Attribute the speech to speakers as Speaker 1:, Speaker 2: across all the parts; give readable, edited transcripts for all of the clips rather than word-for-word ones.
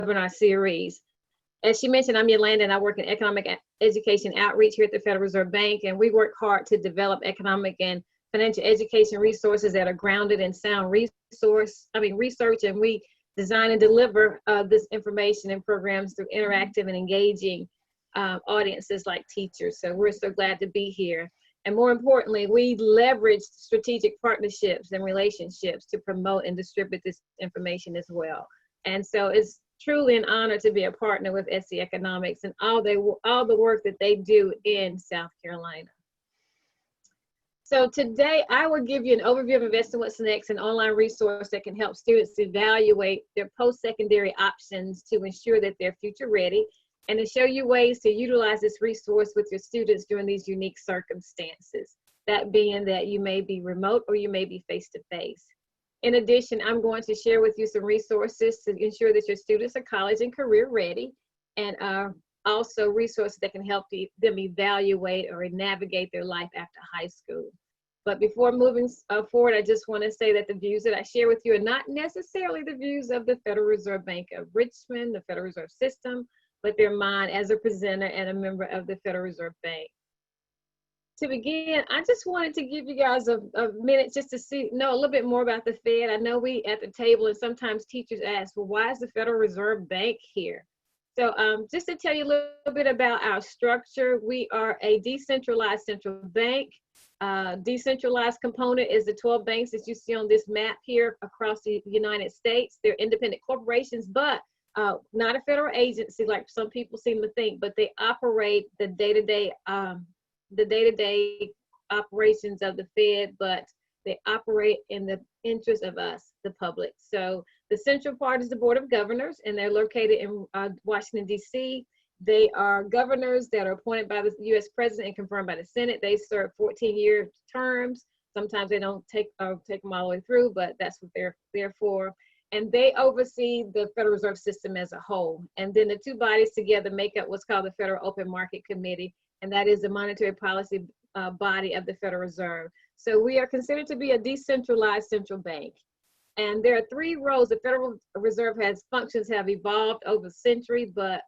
Speaker 1: our series. As she mentioned, I'm Yolanda, and I work in economic education outreach here at the Federal Reserve Bank, and we work hard to develop economic and financial education resources that are grounded in sound research, and we design and deliver this information and programs through interactive and engaging audiences like teachers. So we're so glad to be here. And more importantly, we leverage strategic partnerships and relationships to promote and distribute this information as well. And so it's truly an honor to be a partner with SC Economics and all the work that they do in South Carolina. So today I will give you an overview of Invest in What's Next, an online resource that can help students evaluate their post-secondary options to ensure that they're future ready, and to show you ways to utilize this resource with your students during these unique circumstances, that being that you may be remote or you may be face-to-face. In addition, I'm going to share with you some resources to ensure that your students are college and career ready, and also resources that can help them evaluate or navigate their life after high school. But before moving forward, I just want to say that the views that I share with you are not necessarily the views of the Federal Reserve Bank of Richmond, the Federal Reserve System, but they're mine as a presenter and a member of the Federal Reserve Bank. To begin, I just wanted to give you guys a minute just to know a little bit more about the Fed. I know we at the table, and sometimes teachers ask, well, why is the Federal Reserve Bank here? So just to tell you a little bit about our structure, we are a decentralized central bank. Decentralized component is the 12 banks that you see on this map here across the United States. They're independent corporations, but not a federal agency like some people seem to think, but they operate the day-to-day operations of the Fed, but they operate in the interest of us, the public. So the central part is the Board of Governors, and they're located in Washington, D.C. They are governors that are appointed by the U.S. President and confirmed by the Senate. They serve 14-year terms. Sometimes they don't take them all the way through, but that's what they're there for. And they oversee the Federal Reserve System as a whole. And then the two bodies together make up what's called the Federal Open Market Committee, and that is the monetary policy body of the Federal Reserve. So we are considered to be a decentralized central bank. And there are three roles. The Federal Reserve functions have evolved over the century, but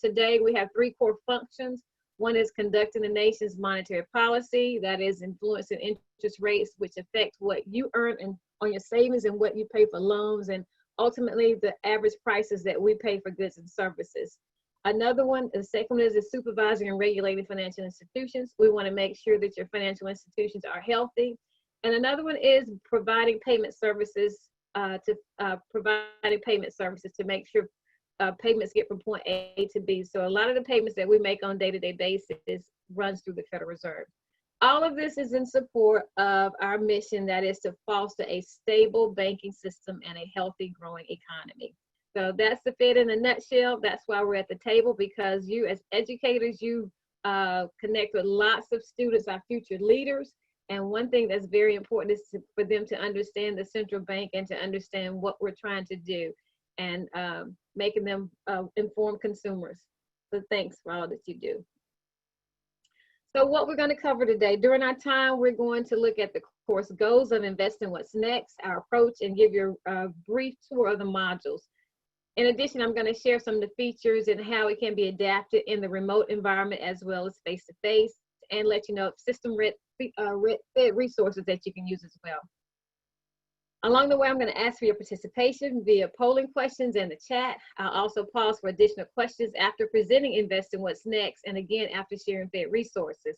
Speaker 1: today we have three core functions. One is conducting the nation's monetary policy, that is influencing interest rates, which affect what you earn on your savings and what you pay for loans, and ultimately the average prices that we pay for goods and services. Another one, the second one, is supervising and regulating financial institutions. We want to make sure that your financial institutions are healthy. And another one is providing payment services to make sure payments get from point A to B. So a lot of the payments that we make on a day-to-day basis runs through the Federal Reserve. All of this is in support of our mission, that is to foster a stable banking system and a healthy, growing economy. So that's the Fed in a nutshell. That's why we're at the table, because you as educators, you connect with lots of students, our future leaders. And one thing that's very important is for them to understand the central bank and to understand what we're trying to do, and making them informed consumers. So thanks for all that you do. So what we're going to cover today, during our time, we're going to look at the course goals of Invest in What's Next, our approach, and give you a brief tour of the modules. In addition, I'm going to share some of the features and how it can be adapted in the remote environment as well as face-to-face, and let you know system resources that you can use as well. Along the way, I'm going to ask for your participation via polling questions in the chat. I'll also pause for additional questions after presenting Invest in What's Next, and again after sharing Fed resources.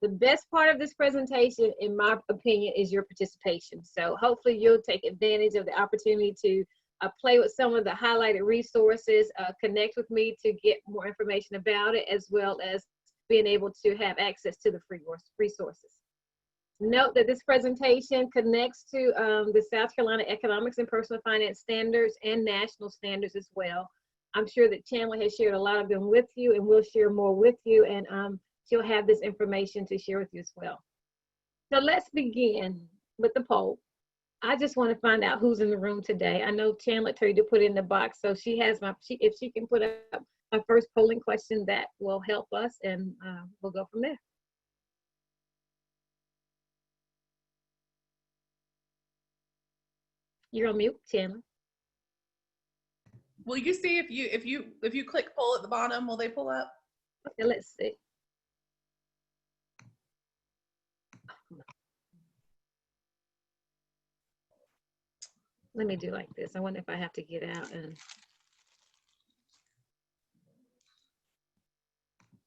Speaker 1: The best part of this presentation, in my opinion, is your participation. So hopefully you'll take advantage of the opportunity to play with some of the highlighted resources, connect with me to get more information about it, as well as being able to have access to the free resources. Note that this presentation connects to the South Carolina Economics and Personal Finance Standards and national standards as well. I'm sure that Chandler has shared a lot of them with you, and we'll share more with you, and she'll have this information to share with you as well. So let's begin with the poll. I just want to find out who's in the room today. I know Chandler told you to put it in the box, so she has if she can put up my first polling question, that will help us, and we'll go from there. You're on mute, Chandler.
Speaker 2: Will you see if you click pull at the bottom, will they pull up?
Speaker 1: Okay, let's see. Let me do like this. I wonder if I have to get out and.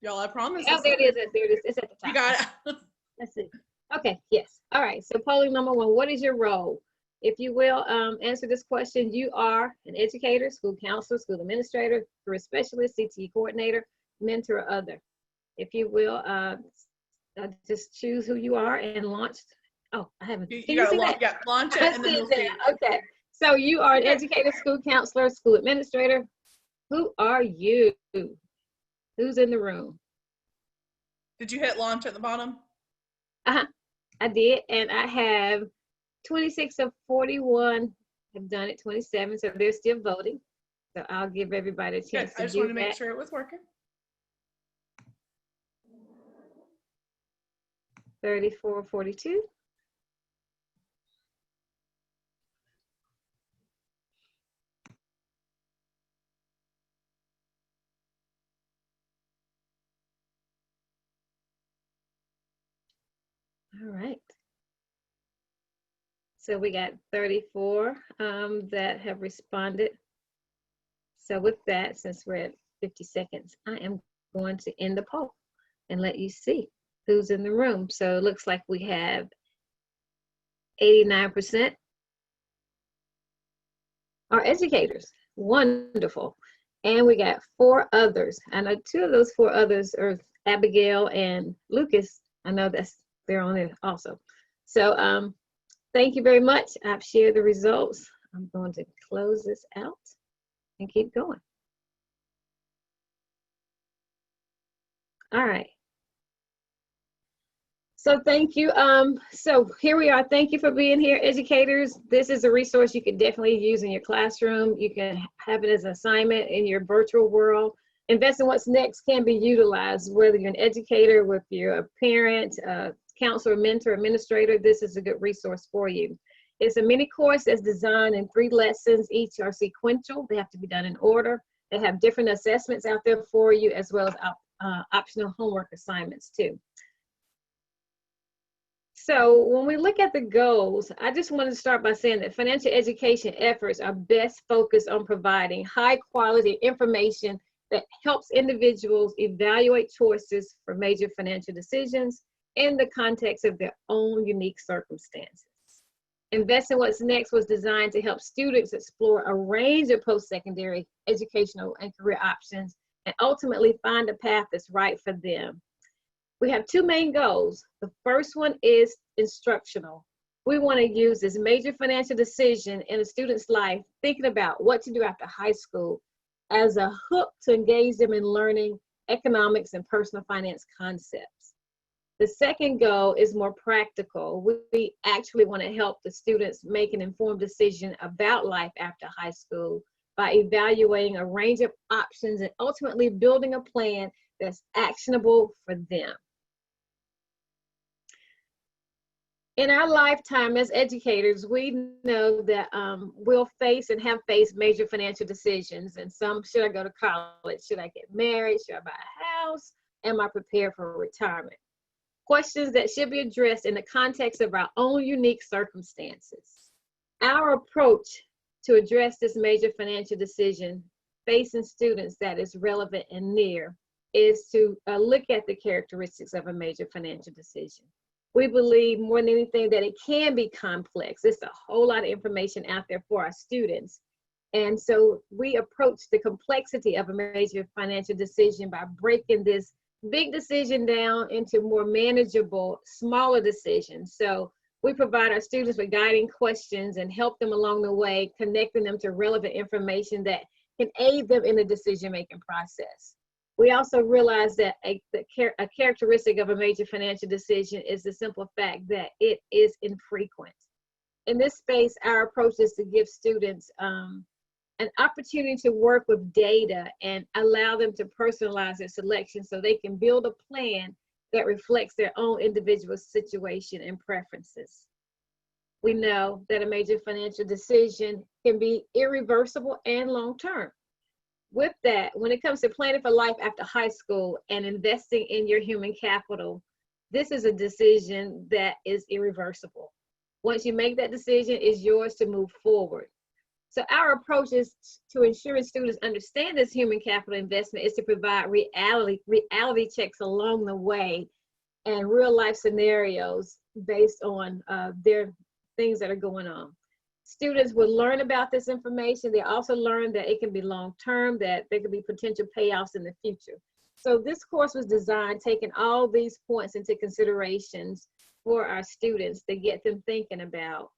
Speaker 2: Y'all, I promise.
Speaker 1: Oh, there it is. There it is. It's at the top.
Speaker 2: You got it.
Speaker 1: Let's see. Okay, yes. All right, so polling number 1, what is your role? If you will answer this question, you are an educator, school counselor, school administrator, career specialist, CTE coordinator, mentor, or other. If you will, just choose who you are and launch. Oh, I haven't.
Speaker 2: You got to launch it and then you'll see.
Speaker 1: Okay, so you are an educator, school counselor, school administrator. Who are you? Who's in the room?
Speaker 2: Did you hit launch at the bottom?
Speaker 1: I did, and I have 26 of 41 have done it, 27, so they're still voting. So I'll give everybody a chance to do that.
Speaker 2: I just wanted to make sure it was working.
Speaker 1: 34, 42. All right. So we got 34 that have responded. So with that, since we're at 50 seconds, I am going to end the poll and let you see who's in the room. So it looks like we have 89% are educators. Wonderful. And we got 4 others. I know 2 of those 4 others are Abigail and Lucas. I know they're on it also. So thank you very much. I've shared the results. I'm going to close this out and keep going. All right. So thank you. So here we are. Thank you for being here, educators. This is a resource you can definitely use in your classroom. You can have it as an assignment in your virtual world. Invest in What's Next can be utilized, whether you're an educator, with you're a parent, counselor, mentor, administrator. This is a good resource for you. It's a mini course that's designed in 3 lessons. Each are sequential. They have to be done in order. They have different assessments out there for you, as well as optional homework assignments too. So when we look at the goals, I just want to start by saying that financial education efforts are best focused on providing high quality information that helps individuals evaluate choices for major financial decisions in the context of their own unique circumstances. Invest in What's Next was designed to help students explore a range of post-secondary educational and career options and ultimately find a path that's right for them. We have 2 main goals. The first one is instructional. We want to use this major financial decision in a student's life, thinking about what to do after high school, as a hook to engage them in learning economics and personal finance concepts. The second goal is more practical. We actually want to help the students make an informed decision about life after high school by evaluating a range of options and ultimately building a plan that's actionable for them. In our lifetime as educators, we know that we'll face and have faced major financial decisions. And some, should I go to college? Should I get married? Should I buy a house? Am I prepared for retirement? Questions that should be addressed in the context of our own unique circumstances. Our approach to address this major financial decision facing students that is relevant and near is to look at the characteristics of a major financial decision. We believe more than anything that it can be complex. There's a whole lot of information out there for our students. And so we approach the complexity of a major financial decision by breaking this big decision down into more manageable, smaller decisions. So we provide our students with guiding questions and help them along the way, connecting them to relevant information that can aid them in the decision-making process. We also realize that a characteristic of a major financial decision is the simple fact that it is infrequent. In this space, our approach is to give students an opportunity to work with data and allow them to personalize their selection so they can build a plan that reflects their own individual situation and preferences. We know that a major financial decision can be irreversible and long-term. with that, when it comes to planning for life after high school and investing in your human capital, this is a decision that is irreversible. Once you make that decision, it's yours to move forward. So our approach is to ensuring students understand this human capital investment is to provide reality checks along the way and real life scenarios based on their things that are going on. Students will learn about this information. They also learn that it can be long-term, that there could be potential payoffs in the future. So this course was designed taking all these points into considerations for our students to get them thinking about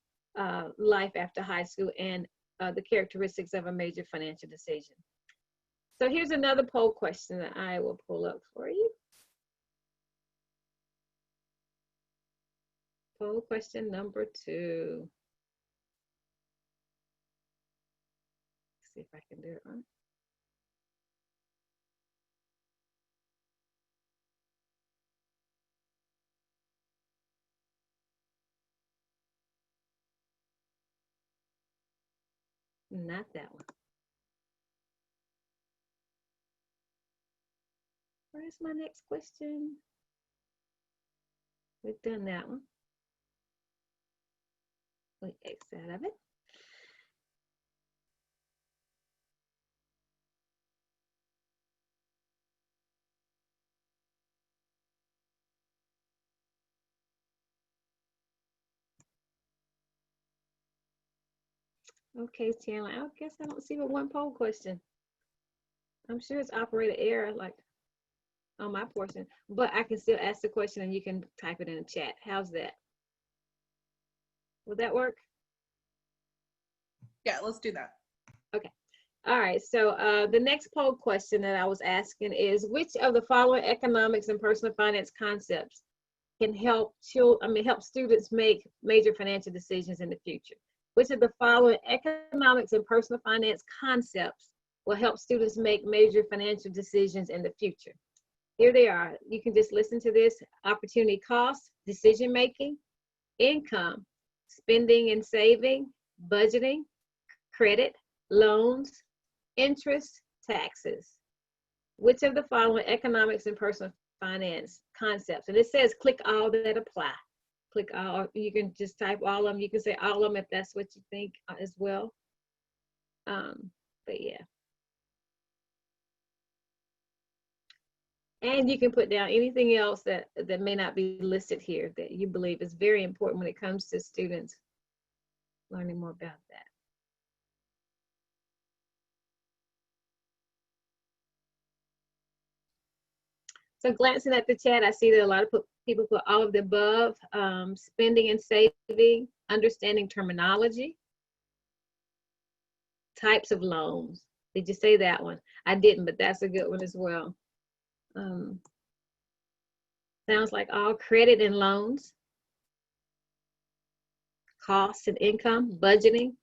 Speaker 1: life after high school and the characteristics of a major financial decision. So here's another poll question that I will pull up for you. Poll question number 2. Let's see if I can do it right. Not that one. Where's my next question? We've done that one. We X out of it. Okay, Chandler, I guess I don't see but one poll question. I'm sure it's operator error, like on my portion, but I can still ask the question and you can type it in the chat. How's that? Will that work?
Speaker 2: Yeah, let's do that.
Speaker 1: Okay. All right. So the next poll question that I was asking is, which of the following economics and personal finance concepts can help students make major financial decisions in the future? Which of the following economics and personal finance concepts will help students make major financial decisions in the future? Here they are. You can just listen to this. Opportunity cost, decision making, income, spending and saving, budgeting, credit, loans, interest, taxes. Which of the following economics and personal finance concepts? And it says click all that apply. Click all. You can just type all of them. You can say all of them if that's what you think as well. But yeah. And you can put down anything else that may not be listed here that you believe is very important when it comes to students learning more about that. So glancing at the chat, I see that a lot of people put all of the above, spending and saving, understanding terminology, types of loans. Did you say that one? I didn't, but that's a good one as well. Sounds like all credit and loans, costs and income, budgeting.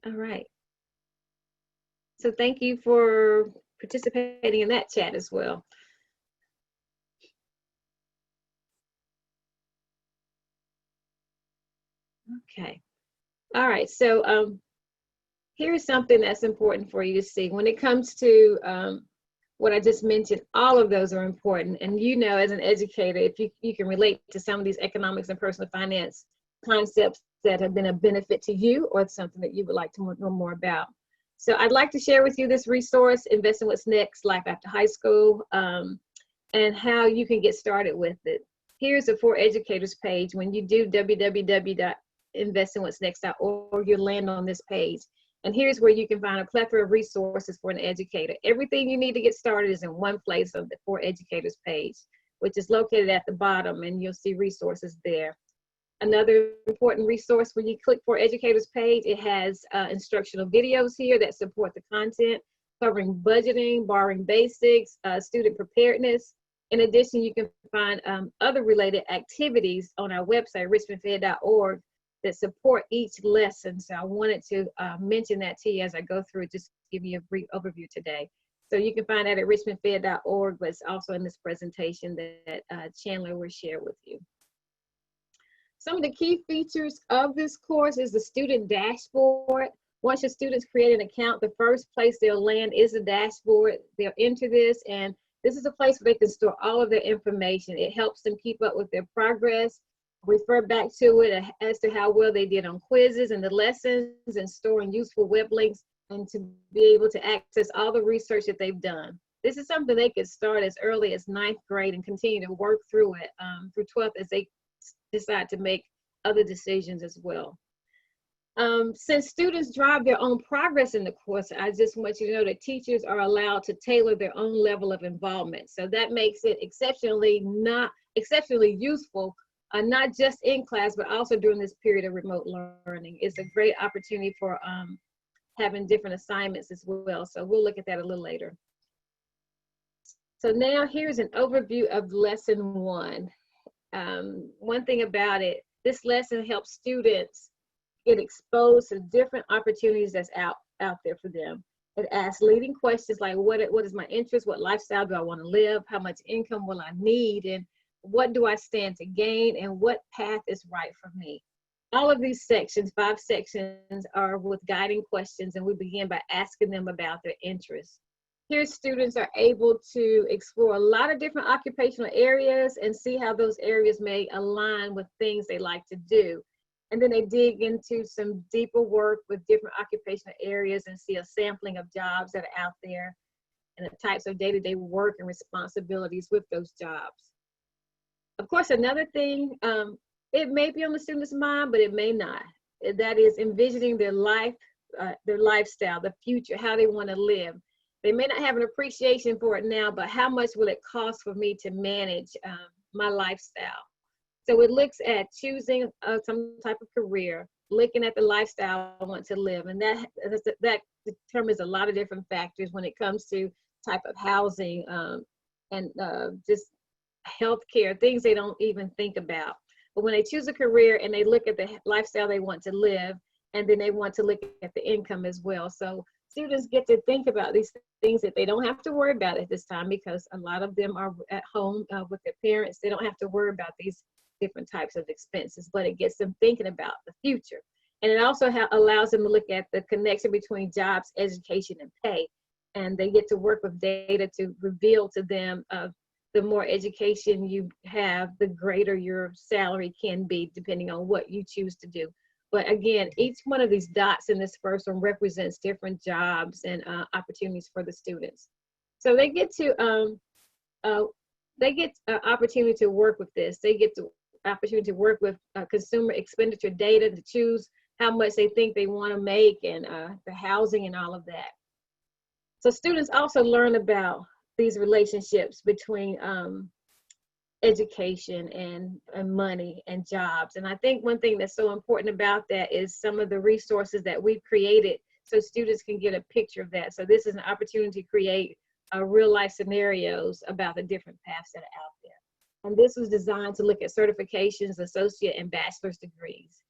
Speaker 1: All right. So thank you for participating in that chat as well. Okay. All right. So here's something that's important for you to see. When it comes to what I just mentioned, all of those are important. And you know, as an educator, if you can relate to some of these economics and personal finance concepts that have been a benefit to you or something that you would like to know more about. So I'd like to share with you this resource, Invest in What's Next, Life After High School, and how you can get started with it. Here's the For Educators page. When you do www.investinwhat'snext.org, you'll land on this page. And here's where you can find a plethora of resources for an educator. Everything you need to get started is in one place on the For Educators page, which is located at the bottom, and you'll see resources there. Another important resource, when you click For Educators page, it has instructional videos here that support the content, covering budgeting, borrowing basics, student preparedness. In addition, you can find other related activities on our website, richmondfed.org, that support each lesson. So I wanted to mention that to you as I go through it, just to give you a brief overview today. So you can find that at richmondfed.org, but it's also in this presentation that Chandler will share with you. Some of the key features of this course is the student dashboard, Once your students create an account, the first place they'll land is the dashboard. They'll enter this, and this is a place where they can store all of their information. It helps them keep up with their progress, refer back to it as to how well they did on quizzes and the lessons, and storing useful web links, and to be able to access all the research that they've done. This is something they could start as early as 9th grade and continue to work through it through 12th as they decide to make other decisions as well. Since students drive their own progress in the course, I just want you to know that teachers are allowed to tailor their own level of involvement. So that makes it exceptionally useful, not just in class, but also during this period of remote learning. It's a great opportunity for having different assignments as well. So we'll look at that a little later. So now here's an overview of lesson 1. One thing about it, this lesson helps students get exposed to different opportunities that's out there for them. It asks leading questions like, what is my interest? What lifestyle do I want to live? How much income will I need? And what do I stand to gain? And what path is right for me? All of these sections, 5 sections, are with guiding questions, and we begin by asking them about their interests. Here, students are able to explore a lot of different occupational areas and see how those areas may align with things they like to do. And then they dig into some deeper work with different occupational areas and see a sampling of jobs that are out there and the types of day-to-day work and responsibilities with those jobs. Of course, another thing, it may be on the student's mind, but it may not. That is envisioning their life, their lifestyle, the future, how they want to live. They may not have an appreciation for it now, but how much will it cost for me to manage my lifestyle? So it looks at choosing some type of career, looking at the lifestyle I want to live, and that determines a lot of different factors when it comes to type of housing and just healthcare, things they don't even think about. But when they choose a career and they look at the lifestyle they want to live, and then they want to look at the income as well. So students get to think about these things that they don't have to worry about at this time, because a lot of them are at home with their parents. They don't have to worry about these different types of expenses, but it gets them thinking about the future. And it also allows them to look at the connection between jobs, education, and pay. And they get to work with data to reveal to them the more education you have, the greater your salary can be, depending on what you choose to do. But again, each one of these dots in this first one represents different jobs and opportunities for the students. So they get to opportunity to work with this. They get the opportunity to work with consumer expenditure data to choose how much they think they want to make, and the housing and all of that. So students also learn about these relationships between education and money and jobs. And I think one thing that's so important about that is some of the resources that we've created so students can get a picture of that. So this is an opportunity to create real life scenarios about the different paths that are out there. And this was designed to look at certifications, associate and bachelor's degrees.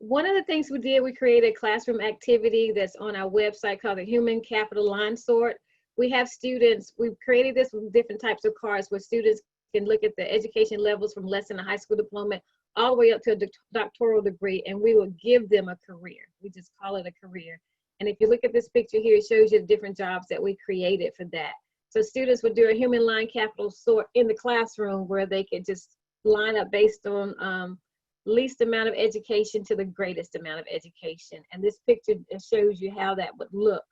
Speaker 1: One of the things we did, we created a classroom activity that's on our website called the Human Capital Line Sort. We have students, we've created this with different types of cards where students can look at the education levels from less than a high school diploma all the way up to a doctoral degree, and we will give them a career. We just call it a career. And if you look at this picture here, it shows you the different jobs that we created for that. So students would do a human line capital sort in the classroom where they could just line up based on least amount of education to the greatest amount of education. And this picture shows you how that would look.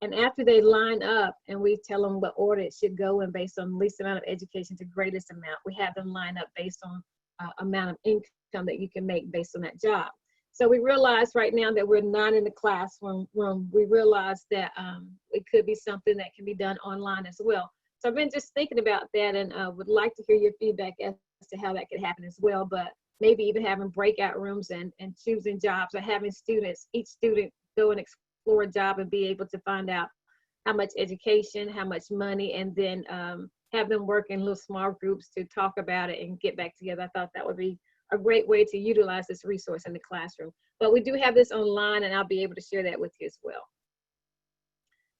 Speaker 1: And after they line up and we tell them what order it should go in based on least amount of education to greatest amount, we have them line up based on amount of income that you can make based on that job. So we realize right now that we're not in the classroom. We realize that it could be something that can be done online as well. So I've been just thinking about that, and would like to hear your feedback as to how that could happen as well. But maybe even having breakout rooms and choosing jobs, or having students, each student go and explore a job and be able to find out how much education, how much money, and then have them work in little small groups to talk about it and get back together. I thought that would be a great way to utilize this resource in the classroom. But we do have this online, and I'll be able to share that with you as well.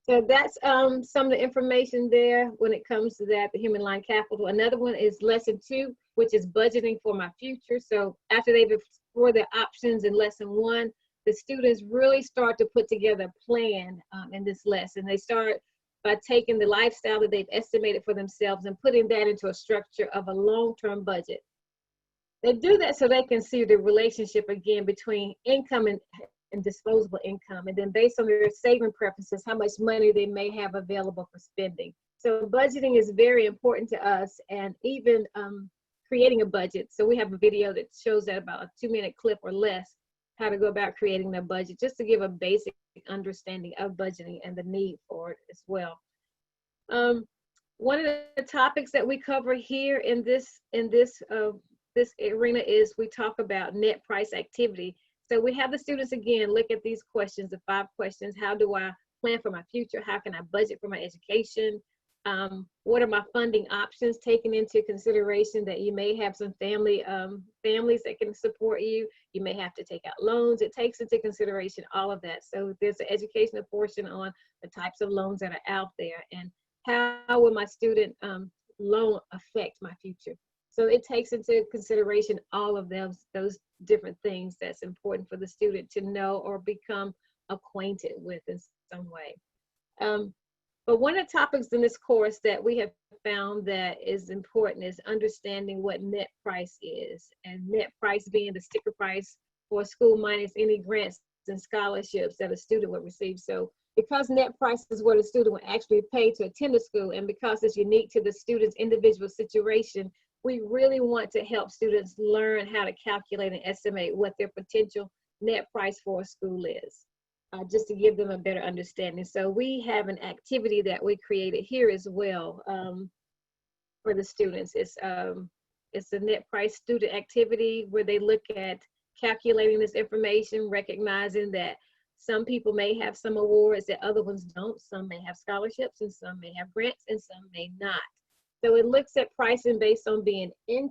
Speaker 1: So that's some of the information there when it comes to that, the human line capital. Another one is lesson 2, which is budgeting for my future. So after they've explored their options in lesson 1, the students really start to put together a plan in this lesson. They start by taking the lifestyle that they've estimated for themselves and putting that into a structure of a long-term budget. They do that so they can see the relationship again between income and disposable income, and then based on their saving preferences, how much money they may have available for spending. So budgeting is very important to us, and even creating a budget. So we have a video that shows that, about a 2-minute clip or less, how to go about creating their budget, just to give a basic understanding of budgeting and the need for it as well. One of the topics that we cover here in this arena is we talk about net price activity. So we have the students again look at these questions, the 5 questions. How do I plan for my future? How can I budget for my education? What are my funding options, taking into consideration that you may have some families that can support you. You may have to take out loans. It takes into consideration all of that. So there's an educational portion on the types of loans that are out there, and how will my student loan affect my future. So it takes into consideration all of those different things that's important for the student to know or become acquainted with in some way. But one of the topics in this course that we have found that is important is understanding what net price is, and net price being the sticker price for a school minus any grants and scholarships that a student would receive. So because net price is what a student would actually pay to attend a school, and because it's unique to the student's individual situation, we really want to help students learn how to calculate and estimate what their potential net price for a school is, just to give them a better understanding. So we have an activity that we created here as well for the students. It's a net price student activity where they look at calculating this information, recognizing that some people may have some awards that other ones don't. Some may have scholarships and some may have grants and some may not. So it looks at pricing based on being in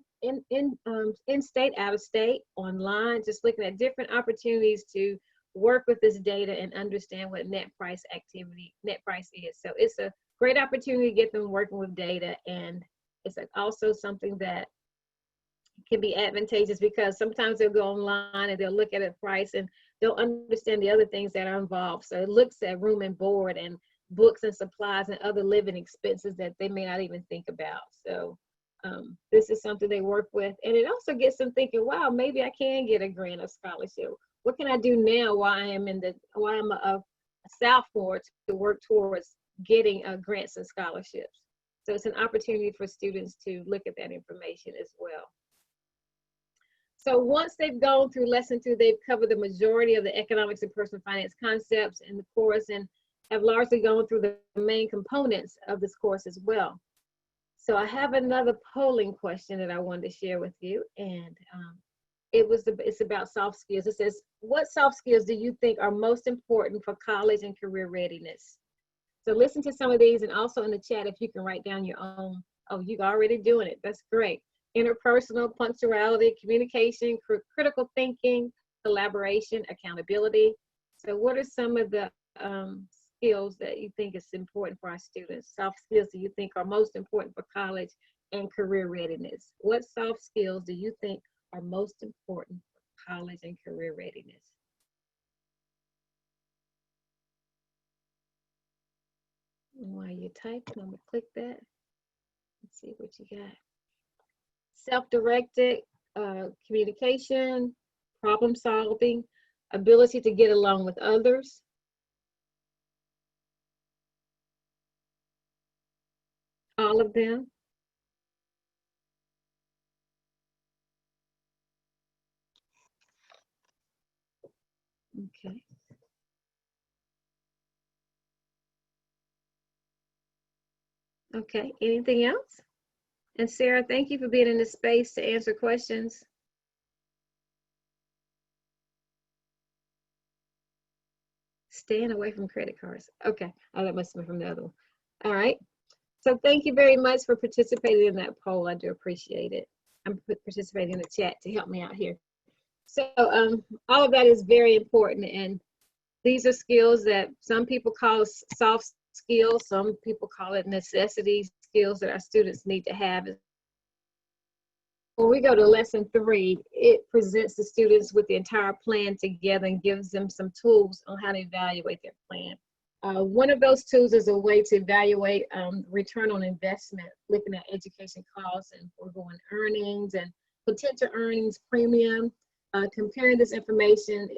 Speaker 1: state, out of state, online, just looking at different opportunities to work with this data and understand what net price is. So it's a great opportunity to get them working with data, and it's also something that can be advantageous because sometimes they'll go online and they'll look at a price and they'll understand the other things that are involved. So it looks at room and board and books and supplies and other living expenses that they may not even think about. So this is something they work with, and it also gets them thinking, wow, maybe I can get a grant or scholarship. What can I do now while I'm a sophomore to work towards getting grants and scholarships? So it's an opportunity for students to look at that information as well. So once they've gone through lesson 2, they've covered the majority of the economics and personal finance concepts in the course and have largely gone through the main components of this course as well. So I have another polling question that I wanted to share with you, and it's about soft skills. It says, what soft skills do you think are most important for college and career readiness? So listen to some of these, and also in the chat if you can write down your own. Oh, you're already doing it. That's great. Interpersonal, punctuality, communication, critical thinking, collaboration, accountability. So what are some of the skills that you think is important for our students? Soft skills do you think are most important for college and career readiness? What soft skills do you think are most important for college and career readiness? While you type, I'm gonna click that. Let's see what you got. Self-directed communication, problem solving, ability to get along with others, all of them. Okay. Okay, anything else? And Sarah, thank you for being in this space to answer questions. Staying away from credit cards. Okay, oh, that must have been from the other one. All right, so thank you very much for participating in that poll. I do appreciate it. I'm participating in the chat to help me out here. So all of that is very important, and these are skills that some people call soft skills. Some people call it necessity skills that our students need to have. When we go to lesson 3, it presents the students with the entire plan together and gives them some tools on how to evaluate their plan. One of those tools is a way to evaluate return on investment, looking at education costs and foregoing earnings and potential earnings premium. Comparing this information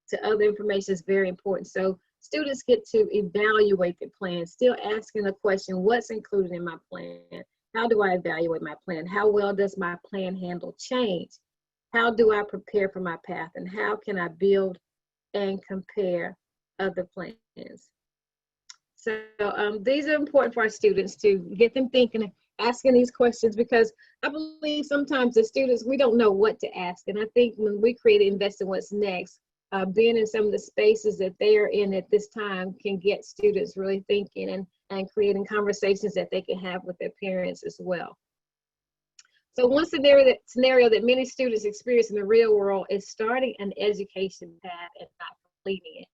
Speaker 1: to other information is very important. So students get to evaluate the plan, still asking the question, what's included in my plan? How do I evaluate my plan? How well does my plan handle change? How do I prepare for my path? And how can I build and compare other plans? So these are important for our students to get them thinking, asking these questions, because I believe sometimes the students, we don't know what to ask. And I think when we create Invest in What's Next, being in some of the spaces that they are in at this time can get students really thinking and creating conversations that they can have with their parents as well. So one scenario that many students experience in the real world is starting an education path and not completing it.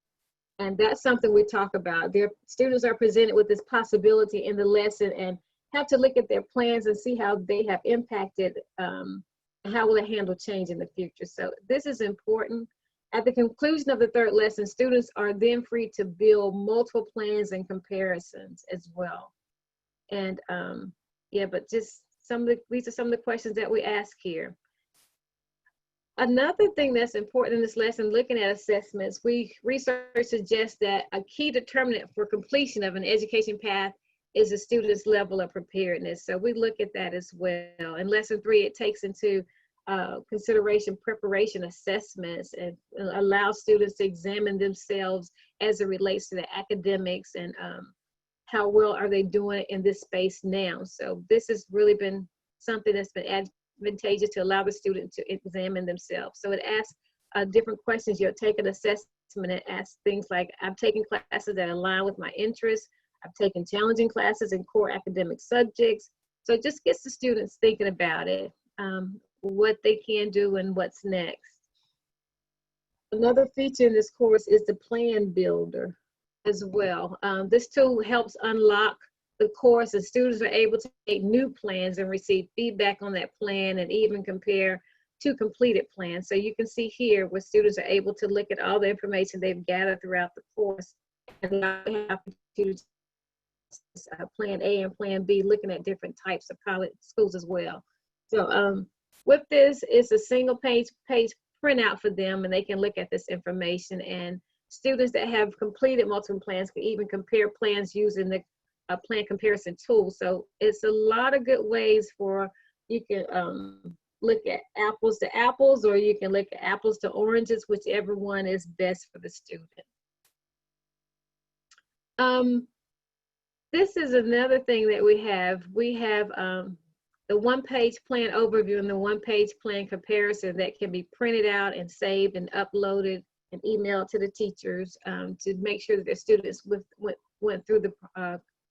Speaker 1: And that's something we talk about. Their students are presented with this possibility in the lesson and have to look at their plans and see how they have impacted and how will it handle change in the future. So this is important. At the conclusion of the 3rd lesson, students are then free to build multiple plans and comparisons as well. And yeah, but just these are some of the questions that we ask here. Another thing that's important in this lesson, looking at assessments, research suggests that a key determinant for completion of an education path is the student's level of preparedness. So we look at that as well. In lesson 3, it takes into consideration preparation assessments and allows students to examine themselves as it relates to the academics and how well are they doing in this space now. So this has really been something that's been advantageous to allow the student to examine themselves. So it asks different questions. You'll take an assessment and ask things like, I've taken classes that align with my interests. I've taken challenging classes in core academic subjects. So it just gets the students thinking about it. What they can do and what's next. Another feature in this course is the plan builder as well. This tool helps unlock the course, and students are able to make new plans and receive feedback on that plan and even compare to completed plans. So you can see here where students are able to look at all the information they've gathered throughout the course and now they have to plan A and plan B, looking at different types of college schools as well. So with this, it's a single page printout for them, and they can look at this information. And students that have completed multiple plans can even compare plans using the plan comparison tool. So it's a lot of good ways for you can look at apples to apples, or you can look at apples to oranges, whichever one is best for the student. This is another thing that we have. We have the one-page plan overview and the one-page plan comparison that can be printed out and saved and uploaded and emailed to the teachers to make sure that their students went through the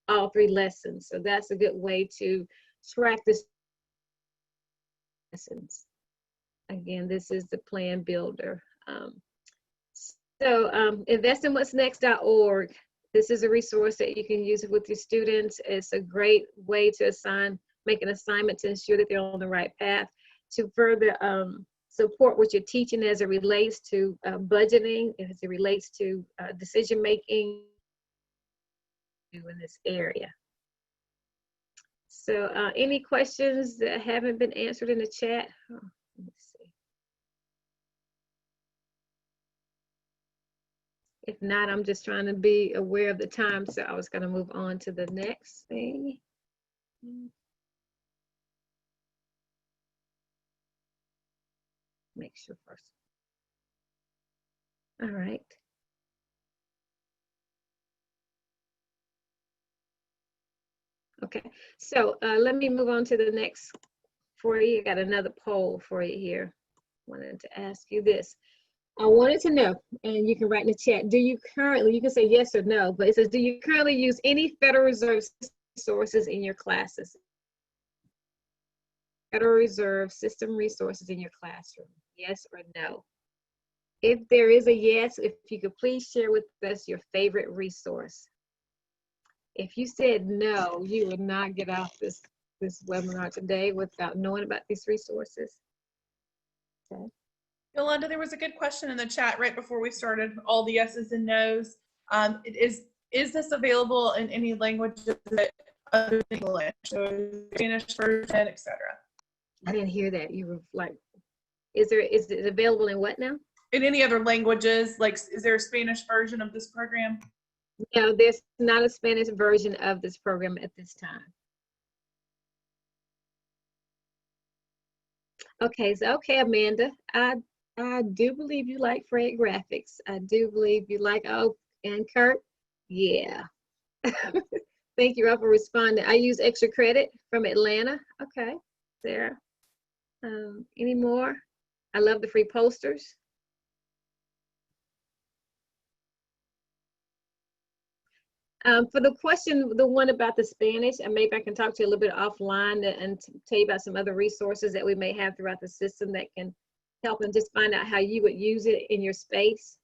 Speaker 1: all 3 lessons. So that's a good way to track the lessons. Again, this is the plan builder. Investinwhat'snext.org. This is a resource that you can use with your students. It's a great way to make an assignment to ensure that they're on the right path, to further support what you're teaching as it relates to budgeting, as it relates to decision making in this area. So any questions that haven't been answered in the chat? Oh, let's see. If not, I'm just trying to be aware of the time, so I was going to move on to the next thing. Make sure first. All right. Okay, so let me move on to the next for you. I got another poll for you here. Wanted to ask you this. I wanted to know, and you can write in the chat, do you currently, you can say yes or no, but it says, do you currently use any Federal Reserve resources in your classes? Federal Reserve system resources in your classroom, yes or no? If there is a yes, if you could please share with us your favorite resource. If you said no, you would not get off this webinar today without knowing about these resources. Okay.
Speaker 2: Yolanda, there was a good question in the chat right before we started, all the yeses and nos. Is this available in any languages other than English? So Spanish version, etc.
Speaker 1: I didn't hear that. You were like, is it available in what now?
Speaker 2: In any other languages, like is there a Spanish version of this program?
Speaker 1: No, there's not a Spanish version of this program at this time. Okay, so okay, Amanda, I do believe you like Fred graphics. I do believe you like, oh, and Kurt, yeah. Thank you all for responding. I use extra credit from Atlanta. Okay, Sarah. Any more? I love the free posters. For the question, the one about the Spanish, and maybe I can talk to you a little bit offline and tell you about some other resources that we may have throughout the system that can help and just find out how you would use it in your space,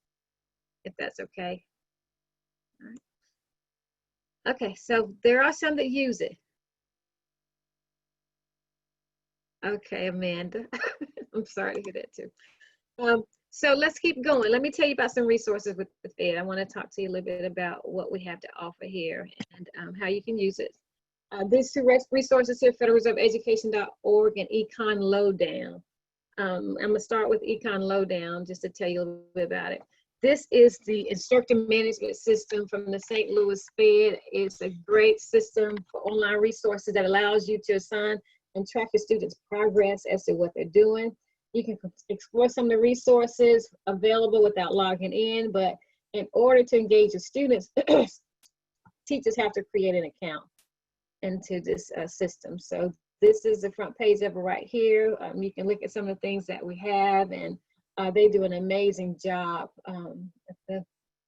Speaker 1: if that's okay. All right. Okay, so there are some that use it. Okay, Amanda. I'm sorry to hear that too. So let's keep going. Let me tell you about some resources with the Fed. I want to talk to you a little bit about what we have to offer here and how you can use it. These two resources here, Federal Reserve Education.org and Econ Low Down. I'm going to start with Econ Low Down just to tell you a little bit about it. This is the instructor management system from the St. Louis Fed. It's a great system for online resources that allows you to assign and track your students' progress as to what they're doing. You can explore some of the resources available without logging in, but in order to engage your students, teachers have to create an account into this system. So this is the front page of it right here. You can look at some of the things that we have, and they do an amazing job at the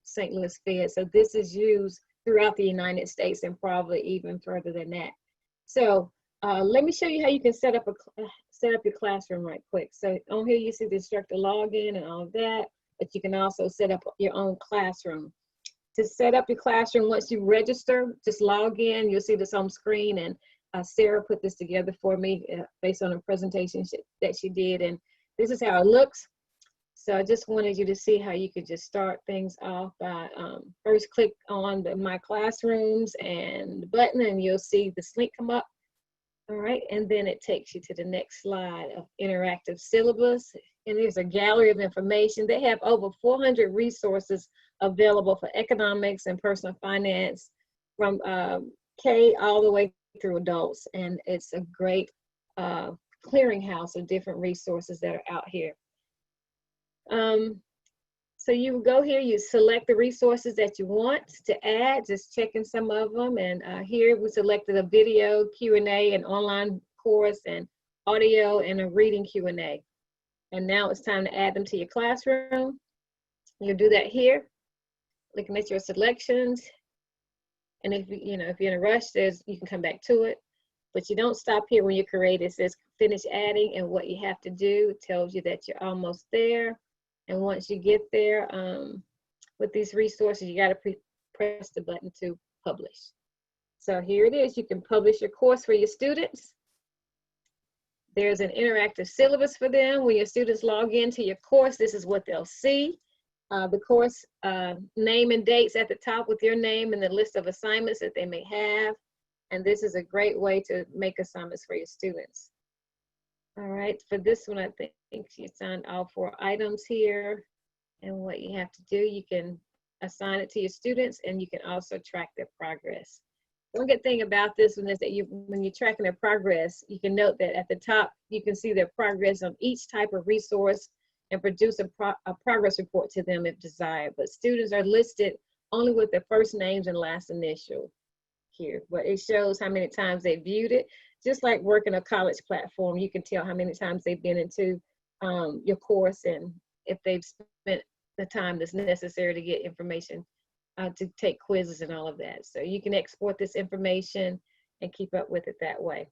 Speaker 1: St. Louis Fed. So this is used throughout the United States and probably even further than that. So let me show you how you can set up your classroom right quick. So on here you see the instructor login and all of that, but you can also set up your own classroom. To set up your classroom, once you register, just log in. You'll see this on screen, and Sarah put this together for me based on a presentation that she did, and this is how it looks. So I just wanted you to see how you could just start things off by first click on the My Classrooms and the button, and you'll see this link come up. All right, and then it takes you to the next slide of interactive syllabus, and there's a gallery of information. They have over 400 resources available for economics and personal finance from K all the way through adults, and it's a great clearinghouse of different resources that are out here. So you go here, you select the resources that you want to add, just checking some of them. And here we selected a video Q&A, an online course, and audio, and a reading Q&A. And now it's time to add them to your classroom. You'll do that here, looking at your selections. And if you're in a rush, you can come back to it. But you don't stop here when you create it. It says finish adding, and what you have to do, it tells you that you're almost there. And once you get there with these resources, you got to press the button to publish. So here it is. You can publish your course for your students. There's an interactive syllabus for them. When your students log into your course, this is what they'll see. The course name and dates at the top with your name and the list of assignments that they may have. And this is a great way to make assignments for your students. All right, for this one, I think you signed all 4 items here. And what you have to do, you can assign it to your students, and you can also track their progress. One good thing about this one is that when you're tracking their progress, you can note that at the top, you can see their progress on each type of resource and produce a progress report to them if desired. But students are listed only with their first names and last initial here, but it shows how many times they viewed it. Just like working a college platform, you can tell how many times they've been into your course and if they've spent the time that's necessary to get information, to take quizzes and all of that. So you can export this information and keep up with it that way.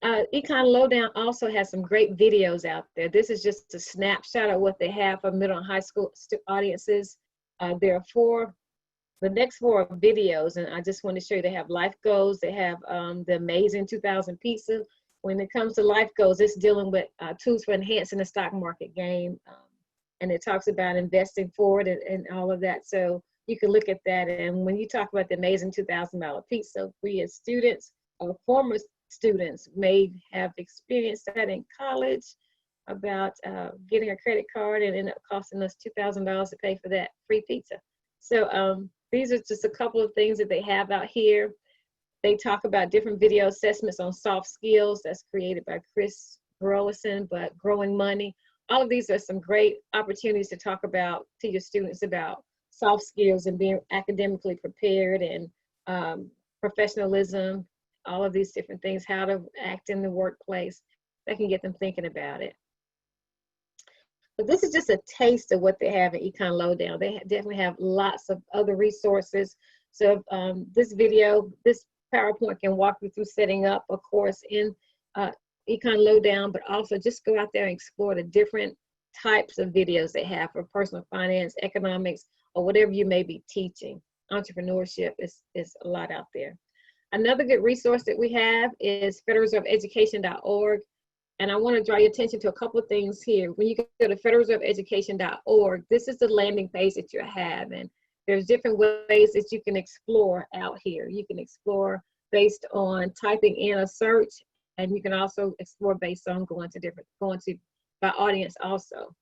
Speaker 1: Econ Lowdown also has some great videos out there. This is just a snapshot of what they have for middle and high school audiences. There are 4 The next four are videos, and I just want to show you they have life goals. They have the amazing 2000 pizza. When it comes to life goals, it's dealing with tools for enhancing the stock market game. And it talks about investing forward and all of that. So you can look at that. And when you talk about the amazing $2,000 pizza, we as students or former students may have experienced that in college about getting a credit card and end up costing us $2,000 to pay for that free pizza. So these are just a couple of things that they have out here. They talk about different video assessments on soft skills that's created by Chris Burleson, but Growing Money. All of these are some great opportunities to talk about to your students about soft skills and being academically prepared and professionalism, all of these different things, how to act in the workplace. That can get them thinking about it. But this is just a taste of what they have in Econ Lowdown. They definitely have lots of other resources. So this video, this PowerPoint can walk you through setting up a course in Econ Lowdown, but also just go out there and explore the different types of videos they have for personal finance, economics, or whatever you may be teaching. Entrepreneurship is a lot out there. Another good resource that we have is federalreserveeducation.org. And I want to draw your attention to a couple of things here. When you go to federalreserveeducation.org, this is the landing page that you have. And there's different ways that you can explore out here. You can explore based on typing in a search, and you can also explore based on going to by audience also.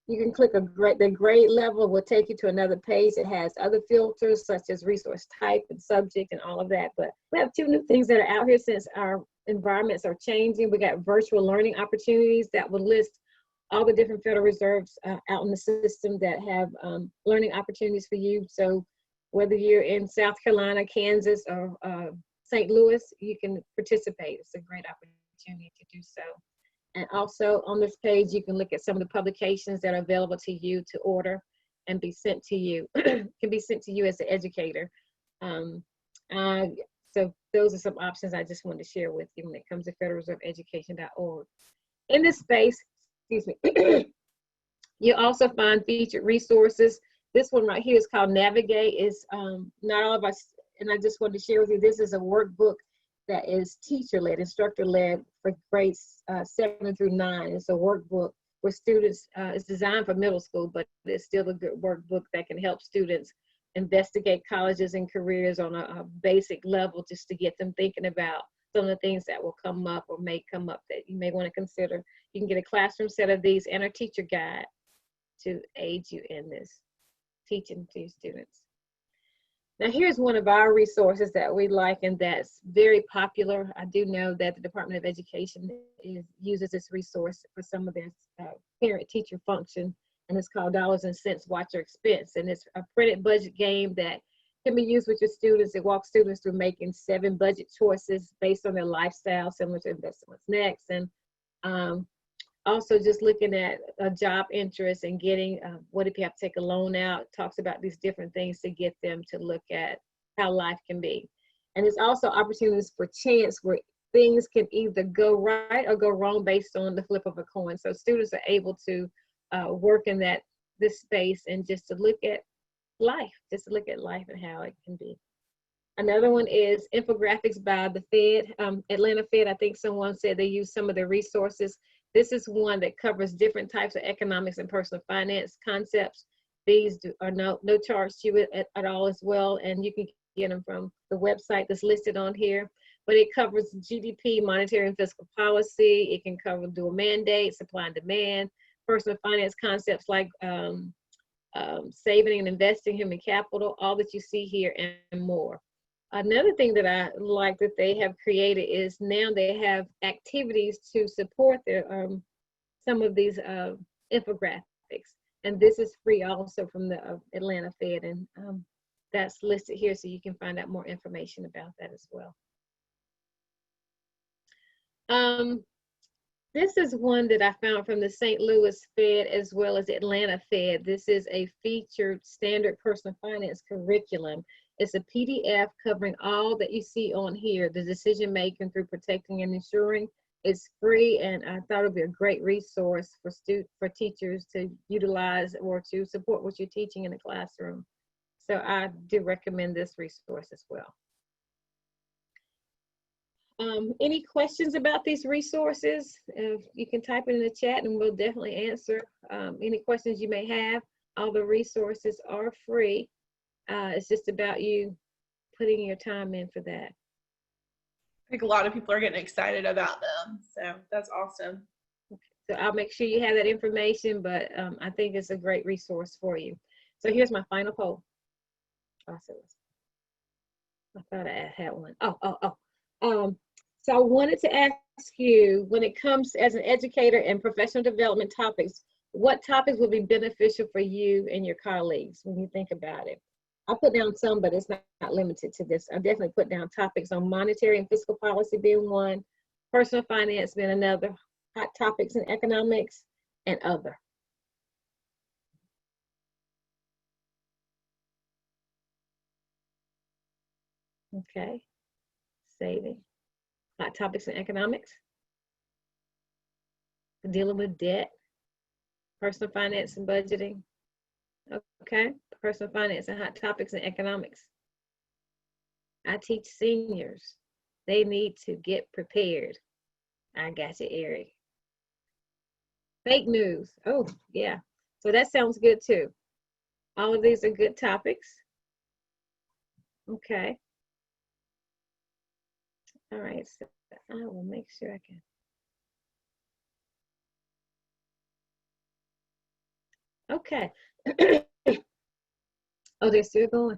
Speaker 1: You can click the grade level will take you to another page that has other filters such as resource type and subject and all of that. But we have two new things that are out here since our environments are changing. We got virtual learning opportunities that will list all the different Federal Reserves out in the system that have learning opportunities for you. So whether you're in South Carolina, Kansas, or St. Louis, you can participate. It's a great opportunity to do so. And also on this page, you can look at some of the publications that are available to you to order and be sent to you, can be sent to you as an educator. So those are some options I just wanted to share with you when it comes to federalreserveeducation.org. In this space, excuse me, you also find featured resources. This one right here is called Navigate. It's not all of us, and I just wanted to share with you, this is a workbook that is teacher-led, instructor-led for grades 7 through 9. It's a workbook where students, it's designed for middle school, but it's still a good workbook that can help students investigate colleges and careers on a basic level, just to get them thinking about some of the things that will come up or may come up that you may want to consider. You can get a classroom set of these and a teacher guide to aid you in this teaching to your students. Now here's one of our resources that we like and that's very popular. I do know that the Department of Education uses this resource for some of their parent-teacher function, and it's called Dollars and Cents Watch Your Expense. And it's a printed budget game that can be used with your students. It walks students through making 7 budget choices based on their lifestyle, similar to Invest What's Next. And also just looking at a job interest and getting, what if you have to take a loan out, talks about these different things to get them to look at how life can be. And it's also opportunities for chance where things can either go right or go wrong based on the flip of a coin. So students are able to work in this space and just to look at life, and how it can be. Another one is Infographics by the Fed, Atlanta Fed. I think someone said they use some of their resources. This is one that covers different types of economics and personal finance concepts. These are no charge to you at all as well, and you can get them from the website that's listed on here. But it covers GDP, monetary and fiscal policy. It can cover dual mandate, supply and demand, personal finance concepts like saving and investing, human capital, all that you see here and more. Another thing that I like that they have created is now they have activities to support their some of these infographics, and this is free also from the Atlanta Fed, and that's listed here so you can find out more information about that as well. This is one that I found from the St. Louis Fed as well as Atlanta Fed. This is a featured standard personal finance curriculum. It's a PDF covering all that you see on here, the decision making through protecting and ensuring. It's free, and I thought it would be a great resource for teachers to utilize or to support what you're teaching in the classroom. So I do recommend this resource as well. Any questions about these resources? You can type it in the chat and we'll definitely answer any questions you may have. All the resources are free. It's just about you putting your time in for that.
Speaker 2: I think a lot of people are getting excited about them, so that's awesome.
Speaker 1: So I'll make sure you have that information, but I think it's a great resource for you. So here's my final poll. I thought I had one. So I wanted to ask you, when it comes as an educator and professional development topics, what topics would be beneficial for you and your colleagues when you think about it? I put down some, but it's not limited to this. I definitely put down topics on monetary and fiscal policy being one, personal finance being another, hot topics in economics, and other. Okay, saving. Hot topics in economics, dealing with debt, personal finance and budgeting. Okay, personal finance and hot topics in economics. I teach seniors. They need to get prepared. I got you, Eric. Fake news. Oh, yeah. So that sounds good too. All of these are good topics. Okay. All right, so I will make sure I can. Okay. Oh, they're still going.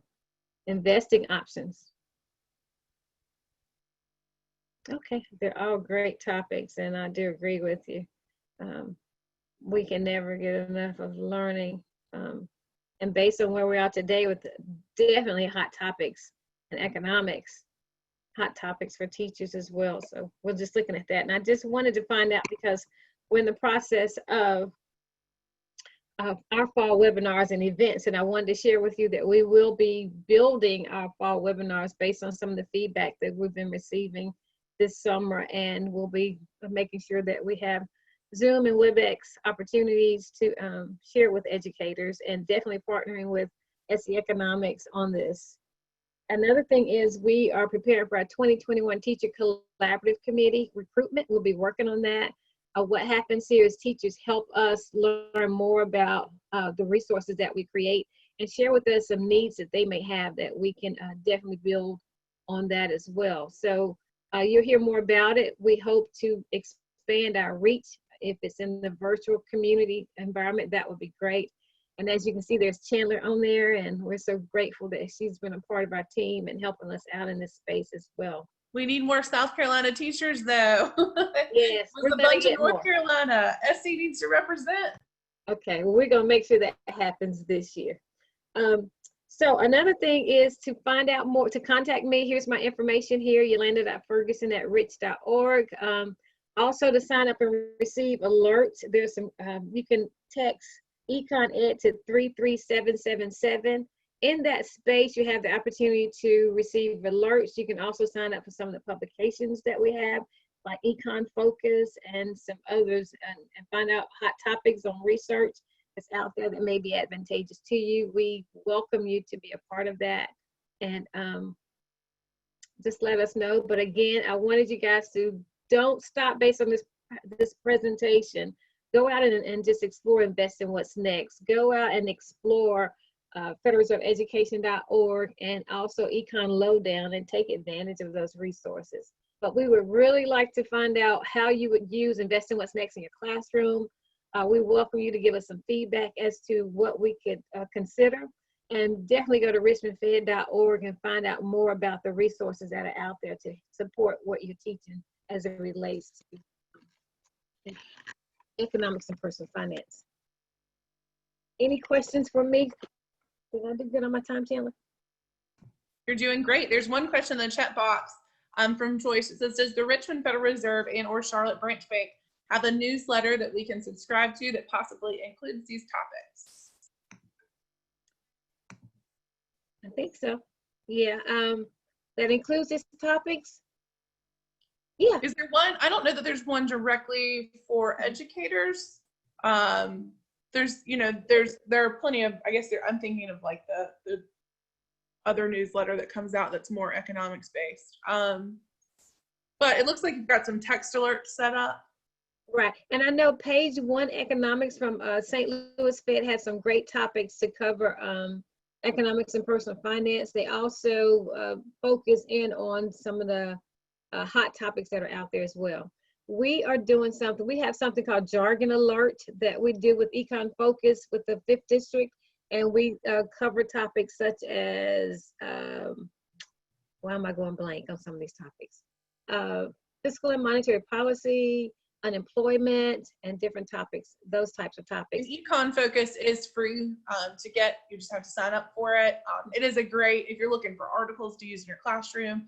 Speaker 1: Investing options. Okay, they're all great topics, and I do agree with you. We can never get enough of learning. And based on where we are today with definitely hot topics in economics, hot topics for teachers as well. So we're just looking at that. And I just wanted to find out, because we're in the process of our fall webinars and events, and I wanted to share with you that we will be building our fall webinars based on some of the feedback that we've been receiving this summer, and we'll be making sure that we have Zoom and WebEx opportunities to share with educators, and definitely partnering with SE Economics on this. Another thing is we are preparing for our 2021 Teacher Collaborative Committee recruitment. We'll be working on that. What happens here is teachers help us learn more about the resources that we create and share with us some needs that they may have that we can definitely build on that as well. So you'll hear more about it. We hope to expand our reach. If it's in the virtual community environment, that would be great. And as you can see, there's Chandler on there, and we're so grateful that she's been a part of our team and helping us out in this space as well.
Speaker 2: We need more South Carolina teachers, though.
Speaker 1: Yes,
Speaker 2: with a bunch of North Carolina. SC needs to represent.
Speaker 1: Okay, well, we're going to make sure that happens this year. So another thing is to find out more, to contact me. Here's my information here, Yolanda.Ferguson@rich.org. Also, to sign up and receive alerts, there's some, you can text Econ Ed to 33777. In that space, you have the opportunity to receive alerts. You can also sign up for some of the publications that we have, like Econ Focus and some others, and find out hot topics on research that's out there that may be advantageous to you. We welcome you to be a part of that, and just let us know. But again, I wanted you guys to don't stop based on this presentation. Go out and just explore, invest in what's next. Go out and explore FederalReserveEducation.org and also Econ Low Down, and take advantage of those resources. But we would really like to find out how you would use Invest in What's Next in your classroom. We welcome you to give us some feedback as to what we could consider. And definitely go to richmondfed.org and find out more about the resources that are out there to support what you're teaching as it relates to economics and personal finance. Any questions for me? Did I do good on my time, Chandler?
Speaker 2: You're doing great. There's one question in the chat box from Joyce. It says, does the Richmond Federal Reserve and or Charlotte Branch Bank have a newsletter that we can subscribe to that possibly includes these topics?
Speaker 1: I think so. Yeah, that includes these topics. Yeah.
Speaker 2: Is there one? I don't know that there's one directly for educators. There's, you know, there are plenty of, I guess I'm thinking of like the other newsletter that comes out that's more economics based. But it looks like you've got some text alerts set up.
Speaker 1: Right. And I know page 1 economics from St. Louis Fed had some great topics to cover economics and personal finance. They also focus in on some of the hot topics that are out there as well. We are doing something, we have something called Jargon Alert that we do with Econ Focus with the 5th District. And we cover topics such as, why am I going blank on some of these topics? Fiscal and monetary policy, unemployment, and different topics, those types of topics.
Speaker 2: And Econ Focus is free to get. You just have to sign up for it. It is a great, if you're looking for articles to use in your classroom,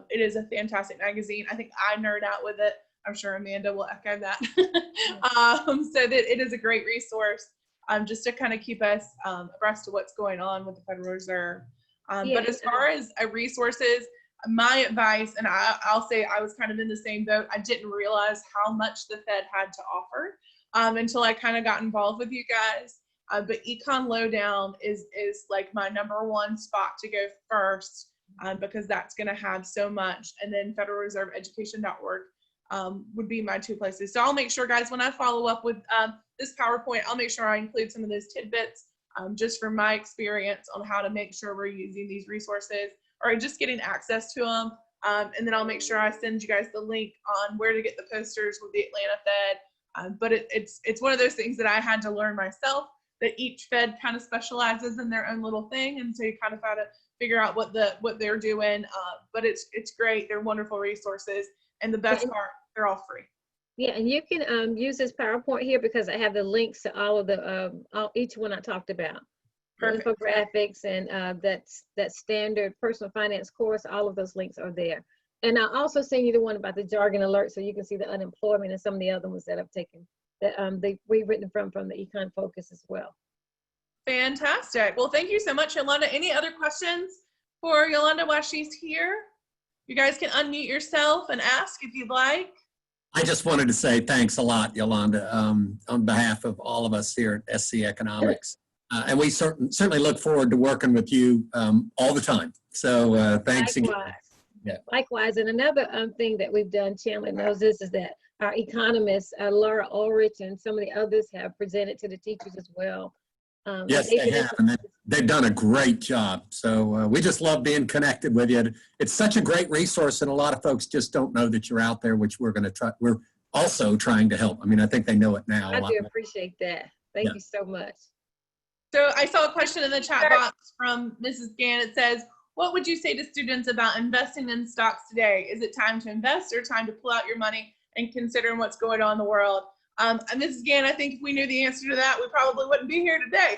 Speaker 2: it is a fantastic magazine. I think I nerd out with it. I'm sure Amanda will echo that. So that it is a great resource just to kind of keep us abreast of what's going on with the Federal Reserve. But as far as resources, my advice, and I'll say I was kind of in the same boat. I didn't realize how much the Fed had to offer until I kind of got involved with you guys. But Econ Low Down is like my #1 spot to go first because that's going to have so much. And then Federal Reserve Education.org would be my 2 places. So I'll make sure, guys, when I follow up with this PowerPoint, I'll make sure I include some of those tidbits just from my experience on how to make sure we're using these resources or just getting access to them. And then I'll make sure I send you guys the link on where to get the posters with the Atlanta Fed. But it's one of those things that I had to learn myself, that each Fed kind of specializes in their own little thing. And so you kind of got to figure out what they're doing. But it's great. They're wonderful resources. And the best part, they're all free.
Speaker 1: Yeah, and you can use this PowerPoint here because I have the links to all of the each one I talked about.
Speaker 2: Perfect.
Speaker 1: Infographics and that standard personal finance course, all of those links are there. And I'll also send you the one about the Jargon Alert so you can see the unemployment and some of the other ones that I've taken that we've written from the Econ Focus as well.
Speaker 2: Fantastic. Well, thank you so much, Yolanda. Any other questions for Yolanda while she's here? You guys can unmute yourself and ask if you'd like.
Speaker 3: I just wanted to say thanks a lot, Yolanda, on behalf of all of us here at SC Economics. And we certainly look forward to working with you all the time. So thanks again.
Speaker 1: Yeah. Likewise, and another thing that we've done, Chandler knows this, is that our economists, Laura Ulrich and some of the others have presented to the teachers as well.
Speaker 3: Yes, they have, and they've done a great job. So we just love being connected with you. It's such a great resource, and a lot of folks just don't know that you're out there, which we're going to try. We're also trying to help. I mean, I think they know it now.
Speaker 1: I do appreciate that. Thank you so much.
Speaker 2: So I saw a question in the chat box from Mrs. Gann. It says, what would you say to students about investing in stocks today? Is it time to invest or time to pull out your money and considering what's going on in the world? And Mrs. Gann, I think if we knew the answer to that, we probably wouldn't be here today.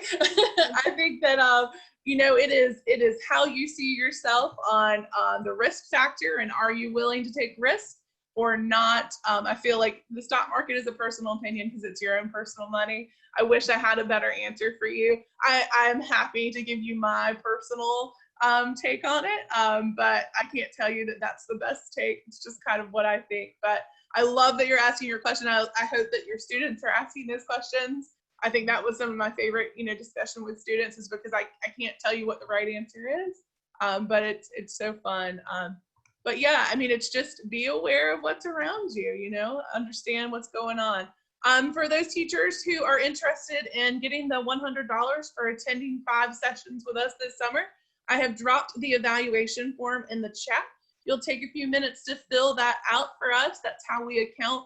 Speaker 2: I think that, you know, it is how you see yourself on the risk factor, and are you willing to take risks or not? I feel like the stock market is a personal opinion because it's your own personal money. I wish I had a better answer for you. I'm happy to give you my personal take on it, but I can't tell you that that's the best take. It's just kind of what I think. But I love that you're asking your question. I hope that your students are asking those questions. I think that was some of my favorite, you know, discussion with students, is because I can't tell you what the right answer is, but it's so fun. But yeah, I mean, it's just be aware of what's around you, you know, understand what's going on. For those teachers who are interested in getting the $100 for attending 5 sessions with us this summer, I have dropped the evaluation form in the chat. You'll take a few minutes to fill that out for us. That's how we account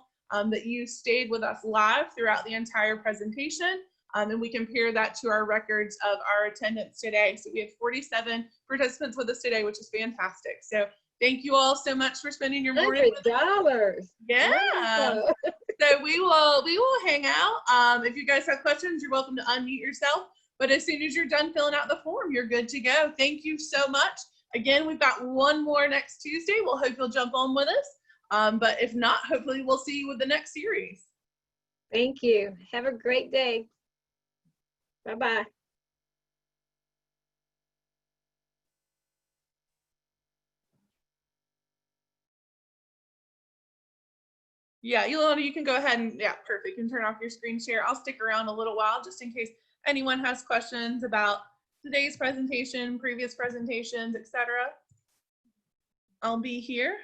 Speaker 2: that you stayed with us live throughout the entire presentation. And we compare that to our records of our attendance today. So we have 47 participants with us today, which is fantastic. So thank you all so much for spending your morning with us. Yeah. So we will hang out. If you guys have questions, you're welcome to unmute yourself. But as soon as you're done filling out the form, you're good to go. Thank you so much. Again, we've got one more next Tuesday. We'll hope you'll jump on with us. But if not, hopefully we'll see you with the next series.
Speaker 1: Thank you. Have a great day. Bye-bye.
Speaker 2: Yeah, Yolanda, you can go ahead and, yeah, perfect. You can turn off your screen share. I'll stick around a little while just in case anyone has questions about today's presentation, previous presentations, etc. I'll be here.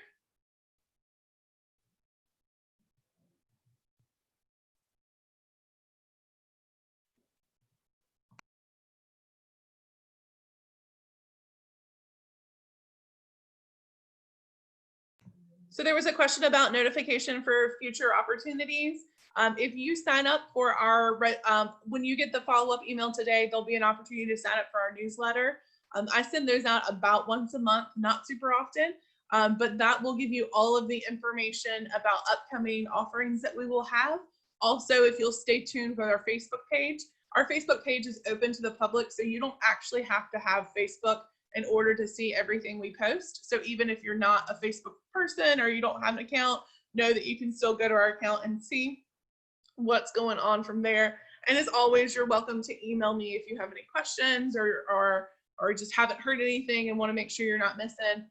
Speaker 2: So there was a question about notification for future opportunities. If you sign up for our, when you get the follow-up email today, there'll be an opportunity to sign up for our newsletter. I send those out about once a month, not super often, but that will give you all of the information about upcoming offerings that we will have. Also, if you'll stay tuned with our Facebook page is open to the public, so you don't actually have to have Facebook in order to see everything we post. So even if you're not a Facebook person or you don't have an account, know that you can still go to our account and see what's going on from there. And as always, you're welcome to email me if you have any questions or just haven't heard anything and want to make sure you're not missing.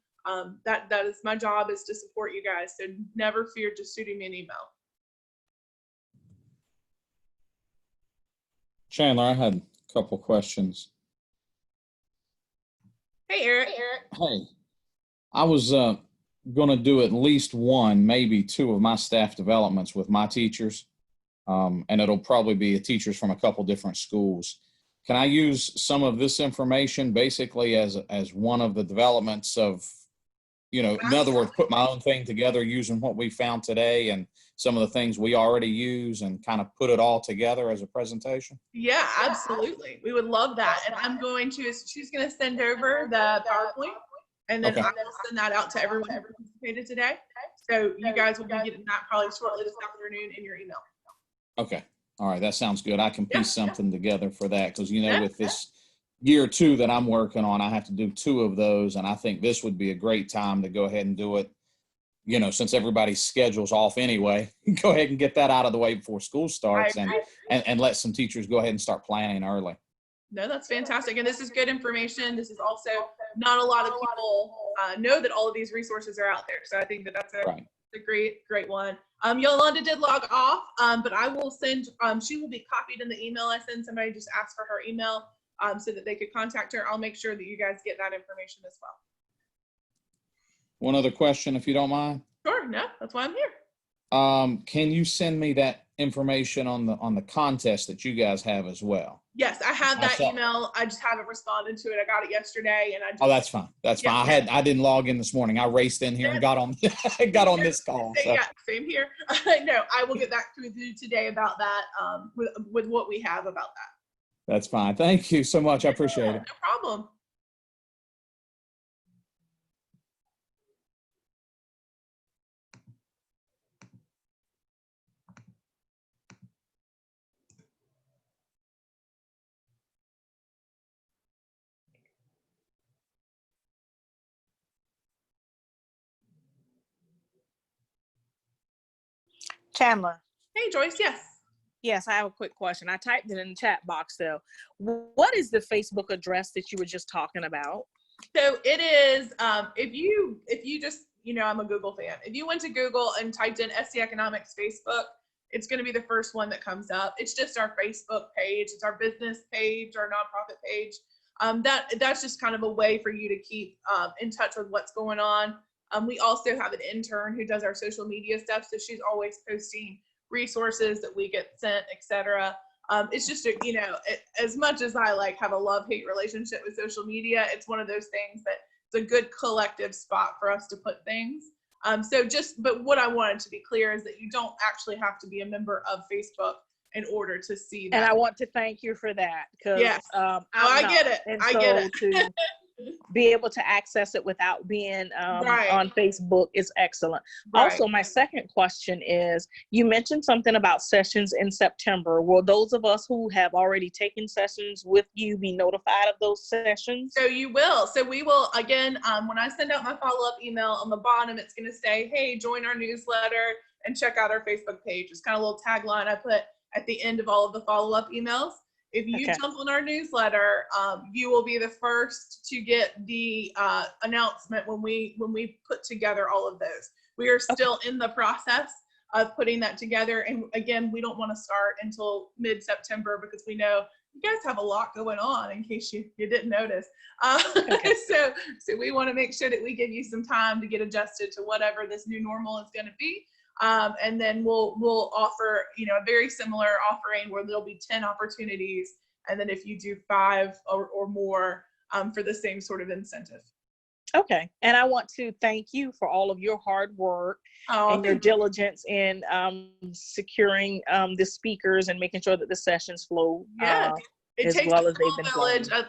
Speaker 2: That is my job, is to support you guys. So never fear just shooting me an email.
Speaker 4: Chandler, I had a couple questions.
Speaker 2: Hey, Eric.
Speaker 4: Hey, I was going to do at least one, maybe two of my staff developments with my teachers, and it'll probably be teachers from a couple different schools. Can I use some of this information basically as one of the developments of, you know, in other words, put my own thing together using what we found today and some of the things we already use and kind of put it all together as a presentation?
Speaker 2: Yeah, absolutely. We would love that. And I'm going to, she's going to send over the PowerPoint, and then
Speaker 4: Okay.
Speaker 2: I'm going to send that out to everyone who participated today. So you guys will be getting that probably shortly this afternoon in your email.
Speaker 4: Okay. All right. That sounds good. I can piece something together for that, because, you know, with this year 2 that I'm working on, I have to do 2 of those. And I think this would be a great time to go ahead and do it. You know, since everybody's schedule's off anyway, go ahead and get that out of the way before school starts and let some teachers go ahead and start planning early.
Speaker 2: No, that's fantastic. And this is good information. This is also, not a lot of people know that all of these resources are out there. So I think that that's a great one. Yolanda did log off, but I will send, she will be copied in the email I send. Somebody just asked for her email so that they could contact her. I'll make sure that you guys get that information as well.
Speaker 4: One other question, if you don't mind.
Speaker 2: Sure, no, that's why I'm here.
Speaker 4: Can you send me that information on the contest that you guys have as well?
Speaker 2: Yes, I have that email. I just haven't responded to it. I got it yesterday, and I just,
Speaker 4: oh, that's fine. That's fine. I didn't log in this morning. I raced in here and got on on this call. So.
Speaker 2: Yeah, same here. No, I will get back to you today about that. With what we have about that.
Speaker 4: That's fine. Thank you so much. I appreciate it.
Speaker 2: No problem.
Speaker 5: Chandler.
Speaker 2: Hey, Joyce. Yes.
Speaker 5: Yes, I have a quick question. I typed it in the chat box though. What is the Facebook address that you were just talking about?
Speaker 2: So it is, if you just, you know, I'm a Google fan. If you went to Google and typed in SC Economics Facebook, it's going to be the first one that comes up. It's just our Facebook page. It's our business page, our nonprofit page. That's just kind of a way for you to keep in touch with what's going on. We also have an intern who does our social media stuff, so she's always posting resources that we get sent, etc. It's just, you know, as much as I like have a love-hate relationship with social media, it's one of those things that it's a good collective spot for us to put things. But what I wanted to be clear is that you don't actually have to be a member of Facebook in order to see that.
Speaker 5: And I want to thank you for that, because
Speaker 2: yes. I get it.
Speaker 5: And
Speaker 2: I
Speaker 5: so
Speaker 2: get it.
Speaker 5: To be able to access it without being on Facebook is excellent.
Speaker 2: Right.
Speaker 5: Also, my second question is, you mentioned something about sessions in September. Will those of us who have already taken sessions with you be notified of those sessions?
Speaker 2: So you will. So we will, again, when I send out my follow-up email, on the bottom, it's going to say, hey, join our newsletter and check out our Facebook page. It's kind of a little tagline I put at the end of all of the follow-up emails. If you jump on our newsletter, you will be the first to get the announcement when we put together all of those. We are still in the process of putting that together. And again, we don't want to start until mid-September because we know you guys have a lot going on, in case you didn't notice.
Speaker 5: Okay.
Speaker 2: So we want to make sure that we give you some time to get adjusted to whatever this new normal is going to be. And then we'll offer, a very similar offering where there'll be 10 opportunities. And then if you do 5 or more for the same sort of incentive.
Speaker 5: Okay. And I want to thank you for all of your hard work and your diligence in securing the speakers and making sure that the sessions flow
Speaker 2: it takes
Speaker 5: well
Speaker 2: a
Speaker 5: as they've been
Speaker 2: village.
Speaker 5: flowing.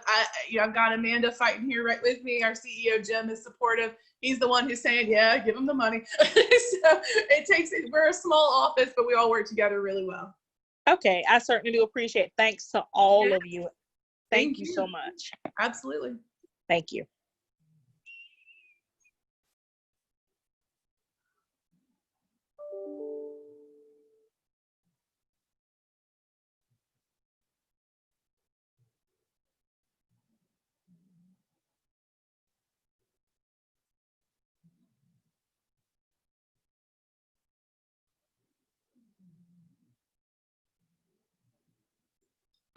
Speaker 2: I've got Amanda fighting here right with me. Our CEO, Jim, is supportive. He's the one who's saying, yeah, give them the money. So we're a small office, but we all work together really well.
Speaker 5: Okay. I certainly do appreciate it. Thanks to all of you. Thank you
Speaker 2: you
Speaker 5: so much.
Speaker 2: Absolutely.
Speaker 5: Thank you.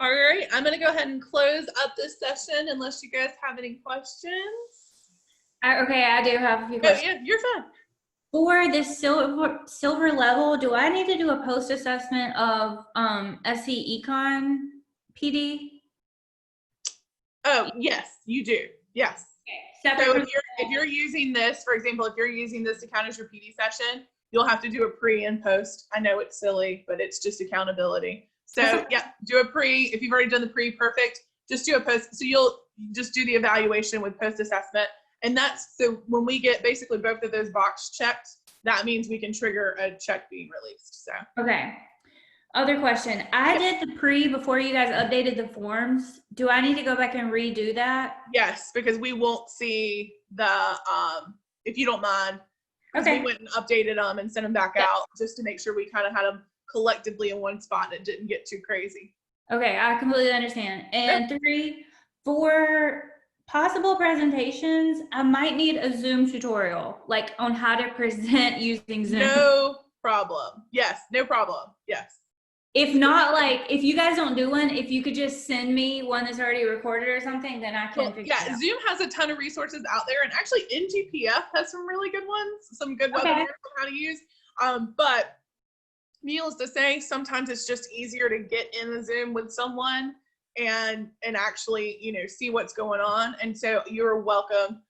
Speaker 2: All right, I'm going to go ahead and close up this session unless you guys have any questions.
Speaker 6: Okay, I do have a few
Speaker 2: Oh,
Speaker 6: questions.
Speaker 2: yeah, you're fine.
Speaker 6: For this silver level, do I need to do a post assessment of SE Econ PD?
Speaker 2: Oh, yes, you do. Yes.
Speaker 6: Separate
Speaker 2: So
Speaker 6: from
Speaker 2: if you're using this, for example, if you're using this to count as your PD session, you'll have to do a pre and post. I know it's silly, but it's just accountability. So yeah, do a pre. If you've already done the pre, perfect. Just do a post. So you'll just do the evaluation with post assessment. And that's, so when we get basically both of those box checked, that means we can trigger a check being released. So.
Speaker 6: Okay. Other question. I did the pre before you guys updated the forms. Do I need to go back and redo that?
Speaker 2: Yes, because we won't see the, if you don't mind, because
Speaker 6: Okay.
Speaker 2: we went and updated them and sent them back out just to make sure we kind of had them collectively in one spot and it didn't get too crazy.
Speaker 6: Okay, I completely understand. And 3, for possible presentations, I might need a Zoom tutorial, like on how to present using Zoom.
Speaker 2: No problem. Yes, no problem. Yes.
Speaker 6: If not, like, if you guys don't do one, if you could just send me one that's already recorded or something, then I can figure it out.
Speaker 2: Zoom has a ton of resources out there, and actually NGPF has some really good ones, some good webinars on how to use. But needless to say, sometimes it's just easier to get in a Zoom with someone and actually, see what's going on. And so you're welcome